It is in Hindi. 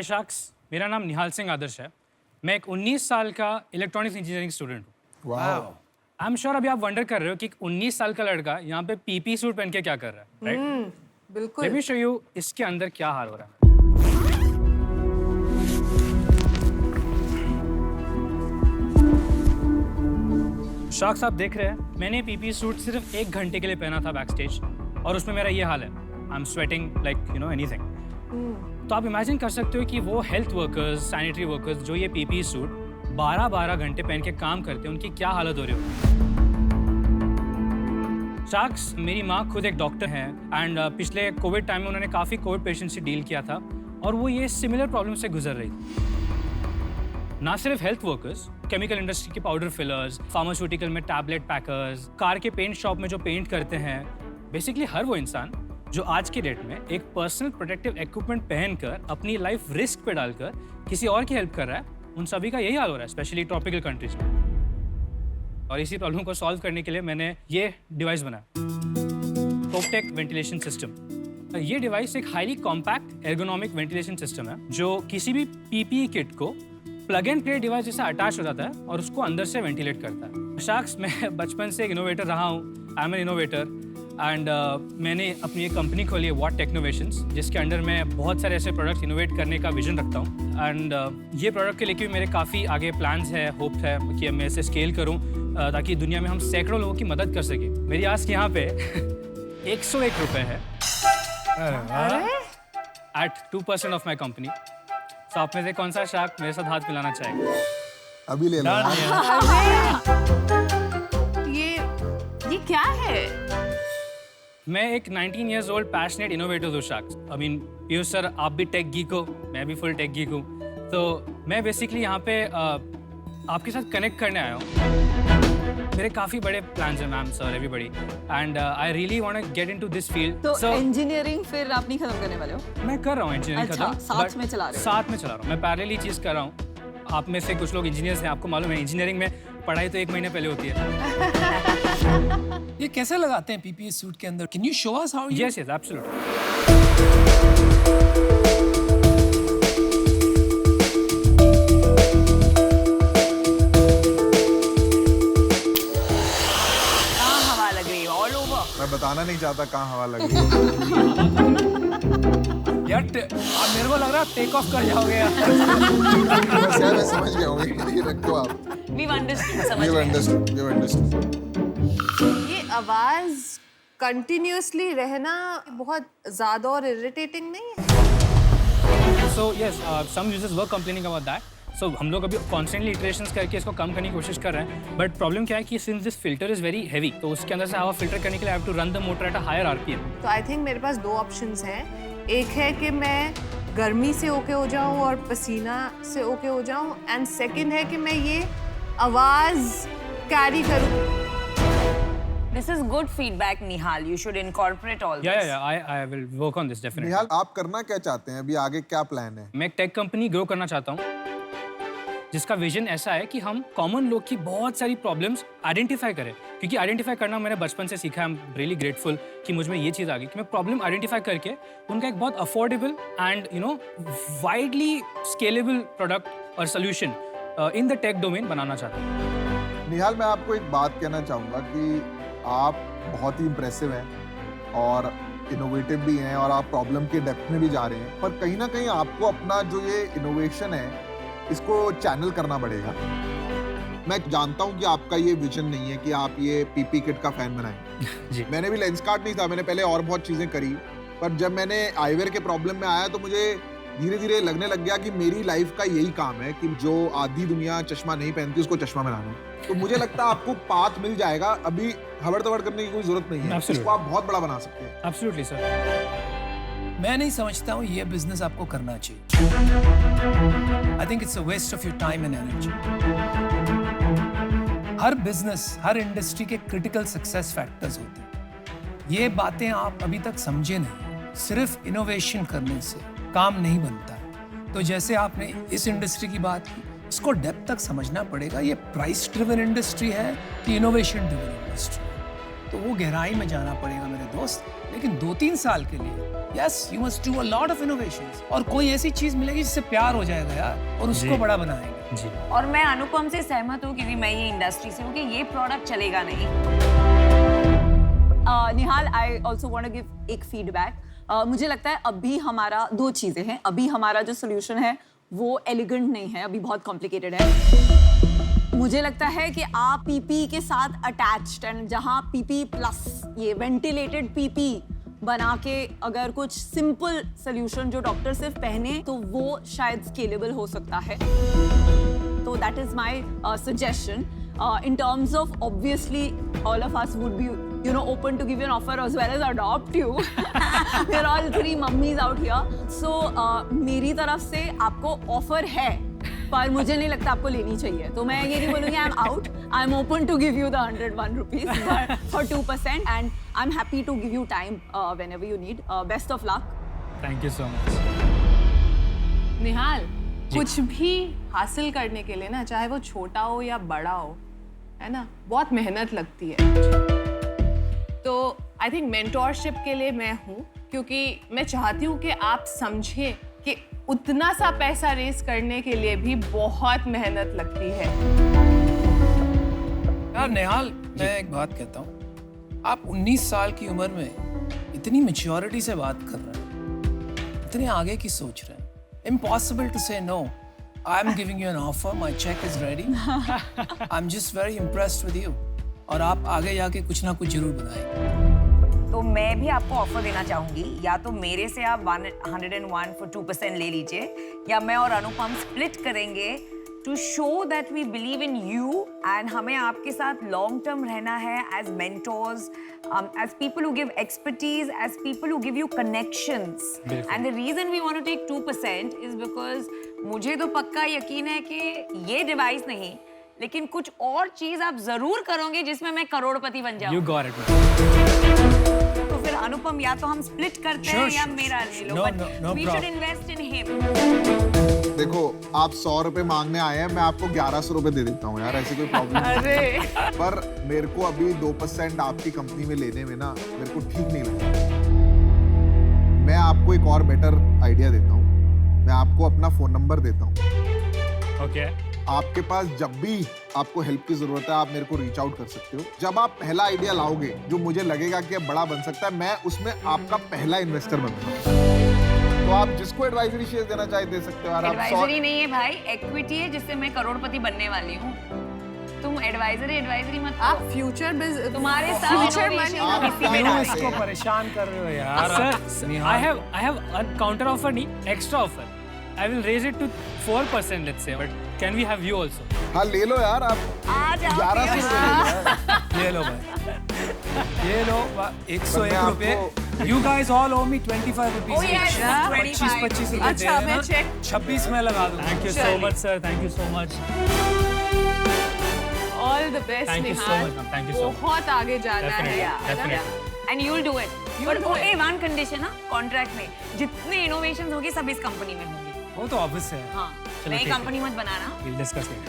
हाय शाक्स, मेरा नाम निहाल सिंह आदर्श है। मैं एक 19 साल का इलेक्ट्रॉनिक्स इंजीनियरिंग स्टूडेंट हूँ। आई एम श्योर अभी आप वंडर कर रहे हो कि एक 19 साल का लड़का यहाँ पे पीपी सूट पहन के क्या कर रहा है, राइट? बिल्कुल। लेट मी शो यू इसके अंदर क्या हाल हो रहा है। शाक्स, आप देख रहे हैं मैंने पीपी सूट सिर्फ 1 घंटे के लिए पहना था बैक स्टेज, और उसमें मेरा ये हाल है। I am sweating like you know anything. तो आप इमेजिन कर सकते हो कि वो हेल्थ वर्कर्स, सैनिटरी वर्कर्स जो ये पीपी सूट 12-12 घंटे पहन के काम करते हैं, उनकी क्या हालत हो रही होगी। शाक्स, मेरी माँ खुद एक डॉक्टर है एंड पिछले कोविड टाइम में उन्होंने काफ़ी कोविड पेशेंट से डील किया था, और वो ये सिमिलर प्रॉब्लम से गुजर रही थी। ना सिर्फ हेल्थ वर्कर्स, केमिकल इंडस्ट्री के पाउडर फिलर्स, फार्मास्यूटिकल में टैबलेट पैकर्स, कार के पेंट शॉप में जो पेंट करते हैं, बेसिकली हर वो इंसान जो आज के डेट में एक पर्सनल प्रोटेक्टिव इक्विपमेंट पहनकर अपनी लाइफ रिस्क पे डालकर किसी और की हेल्प कर रहा है, उन सभी का यही हाल हो रहा है, स्पेशली ट्रॉपिकल कंट्रीज में। और इसी प्रॉब्लम को सॉल्व करने के लिए मैंने ये डिवाइस बनाया, टोपटेक वेंटिलेशन सिस्टम। ये डिवाइस एक highly compact ergonomic ventilation system है जो किसी भी पीपीई किट को प्लग एंड प्ले डिवाइस जैसा अटैच हो जाता है और उसको अंदर से वेंटिलेट करता है। शाक्स, मैं बचपन से एक इनोवेटर रहा हूँ। I am N innovator and मैंने अपनी एक कंपनी खोली है, वॉट टेक्नोवेशंस, जिसके अंडर मैं बहुत सारे ऐसे प्रोडक्ट्स इनोवेट करने का विजन रखता हूँ। एंड ये प्रोडक्ट के लेके भी मेरे काफ़ी आगे प्लान्स है, होप है कि मैं इसे स्केल करूँ ताकि दुनिया में हम सैकड़ों लोगों की मदद कर सकें। मेरी आस्क यहाँ पे 101 रुपये है एट 2% ऑफ माई कंपनी। तो आप में से कौन सा शार्क मेरे साथ हाथ मिलाना चाहेगा? अभी ले लो। ये क्या है? मैं एक 19 years old पैशनेट इनोवेटर हूँ sacks. I mean Piyush sir, आप भी टेक गीक हो, मैं भी फुल टेक गीक हूँ। तो मैं बेसिकली यहाँ पे आपके साथ कनेक्ट करने आया हूँ। मेरे काफ़ी बड़े प्लान्स हैं ma'am, sir, everybody, and I really want to get into this field. तो इंजीनियरिंग फिर आप नहीं खत्म करने वाले हो? मैं कर रहा हूँ इंजीनियरिंग अच्छा, खत्म। साथ में चला रहे हो? साथ में चला रहा हूँ, मैं पैरेलली चीज़ कर रहा हूँ। आप में से कुछ लोग इंजीनियर्स हैं, आपको मालूम है इंजीनियरिंग में पढ़ाई तो 1 महीने पहले होती है। ये कैसे लगाते हैं पीपीई सूट के अंदर? Can you show us how? Yes yes, absolutely. कहाँ हवा लग रही है? All over? मैं बताना नहीं चाहता कहाँ हवा लगी है। यार अब मेरे को लग रहा है टेक ऑफ कर जाओगे यार। मैं समझ गया हूँ, ये रखो आप। We've understood, समझ You've गए। understood, you've understood। ये आवाज कंटिन्यूअसली रहना बहुत ज्यादा और इरिटेटिंग नहीं है? So yes, some users were complaining about that. So हम लोग अभी कॉन्स्टेंटली इटरेशंस करके इसको कम करने की कोशिश कर रहे हैं। बट प्रॉब्लम क्या है कि since this filter is very heavy, तो उसके अंदर से हवा फिल्टर करने के लिए I have to run the motor at a higher RPM. तो आई थिंक मेरे पास 2 ऑप्शंस हैं। एक है कि मैं गर्मी से ओके हो जाऊं और पसीना से ओके हो जाऊं, एंड सेकंड है कि मैं ये आवाज कैरी करूं। This is good feedback, Nihal. You should incorporate all this. Yeah, I will work on this definitely. निहाल, आप करना क्या चाहते हैं? अभी आगे क्या प्लान है? मैं एक टेक कंपनी ग्रो करना चाहता हूँ जिसका विजन ऐसा है कि हम कॉमन लोग की बहुत सारी प्रॉब्लम्स आइडेंटिफाई करें, क्योंकि आइडेंटिफाई करना मैंने बचपन से सीखा है। आई एम रियली ग्रेटफुल कि मुझ में ये चीज़ आ गई कि मैं प्रॉब्लम आइडेंटिफाई करके उनका एक बहुत affordable and you know widely scalable product और solution in the tech domain बनाना चाहता हूँ। निहाल, मैं आपको एक बात कहना चाहूँगा कि आप बहुत ही इम्प्रेसिव हैं और इनोवेटिव भी हैं और आप प्रॉब्लम के डेप्थ में भी जा रहे हैं, पर कहीं ना कहीं आपको अपना जो ये इनोवेशन है इसको चैनल करना पड़ेगा। मैं जानता हूँ कि आपका ये विजन नहीं है कि आप ये पीपी किट का फैन बनाएं। जी। मैंने भी लेंसकार्ट नहीं था, मैंने पहले और बहुत चीज़ें करी, पर जब मैंने आईवेयर के प्रॉब्लम में आया तो मुझे धीरे धीरे लगने लग गया कि मेरी लाइफ का यही काम है कि जो आधी दुनिया चश्मा नहीं पहनती उसको चश्मा बनाना। तो मुझे लगता है आपको पाथ मिल जाएगा, अभी हबड़ तबड़ करने की कोई जरूरत नहीं है। इसको आप बहुत बड़ा बना सकते हैं। Absolutely sir. मैं नहीं समझता हूँ ये बिजनेस आपको करना चाहिए। I think it's a waste of your time and energy. हर बिजनेस, हर इंडस्ट्री के क्रिटिकल सक्सेस फैक्टर्स होते हैं। ये बातें आप अभी तक समझे नहीं। सिर्फ इनोवेशन करने से काम नहीं बनता है। तो जैसे आपने इस इंडस्ट्री की बात की, इसको डेप्थ तक समझना पड़ेगा। ये प्राइस ड्रिवन इंडस्ट्री है कि इनोवेशन ड्रिवन इंडस्ट्री? तो वो गहराई में जाना पड़ेगा मेरे दोस्त। लेकिन 2-3 साल के लिए yes you must do a lot of innovations, और कोई ऐसी चीज मिलेगी जिससे प्यार हो जाएगा यार, और उसको जी। बड़ा बनाएंगे। जी और मैं अनुपम से सहमत हूँ क्योंकि मैं ये इंडस्ट्री से हूँ कि ये प्रोडक्ट चलेगा नहीं। Nihal, I also want to give एक फीडबैक। मुझे लगता है अभी हमारा 2 चीज़ें हैं। अभी हमारा जो सोल्यूशन है वो एलिगेंट नहीं है, अभी बहुत कॉम्प्लिकेटेड है। मुझे लगता है कि आप पीपी के साथ अटैच्ड, एंड जहाँ पीपी प्लस ये वेंटिलेटेड पीपी बना के अगर कुछ सिंपल सोल्यूशन जो डॉक्टर सिर्फ पहने तो वो शायद स्केलेबल हो सकता है। तो that is my suggestion. In terms of, obviously all of us would be, you know, open to give you an offer as well as adopt you. We're all 3 mummies out here. So मेरी तरफ से आपको ऑफर है, पर मुझे नहीं लगता आपको लेनी चाहिए। तो मैं ये नहीं बोलूँगी I am out, I am open to give you the 101 rupees for 2%, and I'm happy to give you time whenever you need. Best of luck. Thank you so much. Nihal, कुछ भी हासिल करने के लिए ना, चाहे वो छोटा हो या बड़ा हो, है ना, बहुत मेहनत लगती है। तो आई थिंक मेंटोरशिप के लिए मैं हूँ, क्योंकि मैं चाहती हूँ कि आप समझें कि उतना सा पैसा रेस करने के लिए भी बहुत मेहनत लगती है। यार नेहाल, मैं एक बात कहता हूँ, आप 19 साल की उम्र में इतनी मैच्योरिटी से बात कर रहे हैं, इतने आगे की सोच रहे हैं। Impossible to say no. I'm giving you an offer. My check is ready. I'm just very impressed with you. और आप आगे जाके कुछ ना कुछ जरूर बनाएंगे। तो मैं भी आपको ऑफर देना चाहूंगी, या तो मेरे से आप 101 for 2% ले लीजिए, या मैं और अनुपम स्प्लिट करेंगे to show that we believe in you, and हमें आपके साथ लॉन्ग टर्म रहना है as mentors, as people who give expertise, as people who give you connections. And the reason we want to take 2% is because मुझे तो पक्का यकीन है कि ये डिवाइस नहीं, लेकिन कुछ और चीज आप जरूर करोगे जिसमें मैं करोड़पति बन जाऊं। You got it. तो फिर अनुपम, या तो हम स्प्लिट करते हैं या मेरा ले लो, but we should invest in him. देखो, आप 100 रुपए मांगने आए हैं, मैं आपको 1100 रुपए दे देता हूँ यार, ऐसी कोई प्रॉब्लम नहीं। पर मेरे को अभी 2% आपकी कंपनी में लेने में ना मेरे को ठीक नहीं लगता। मैं आपको एक और बेटर आइडिया देता हूँ, मैं आपको अपना फोन नंबर देता हूँ। Okay. आपके पास जब भी आपको हेल्प की जरूरत है, आप मेरे को रीच आउट कर सकते हो। जब आप पहला आइडिया लाओगे जो मुझे लगेगा कि अब बड़ा बन सकता है, मैं उसमें आपका पहला इन्वेस्टर बनूंगा। तो आप जिसको एडवाइजरी शेयर देना चाहे दे सकते हो। एडवाइजरी नहीं है भाई, इक्विटी है जिससे मैं करोड़पति बनने वाली हूँ। तुम एडवाइजरी मत आप करो। फ्यूचर बिजनेस, तुम्हारे साथ फ्यूचर innovation मनी का किसी में क्यों डाल इसको परेशान कर रहे हो यार? Sir, I have a counter offer, नहीं, extra offer. I will raise it to 4%, let's say. But can we have you also? हाँ, ले लो यार आप। आ जाओ 1100 ये लो भाई, ये लो 101 रुपए। आपको- You guys all owe me 25 rupees Oh yes, each. 25. 25 रुपए अच्छा, दे मैं देना। check- 26 में लगा दूंगा। Thank you so चलिए। much, sir. Thank you so much. All the best Thank you so Nihal, much, ma'am. Thank you so much. बहुत आगे जाना Definitely, है, है ना? definitely. And you will do it. You'll पर do it. वन कंडीशन ना, कॉन्ट्रैक्ट में जितने इनोवेशंस होंगे सब इस कंपनी में होंगे। वो तो ऑब्वियस है। हाँ, चलो, नई ठीक है। कंपनी मत बनाना। We'll discuss it.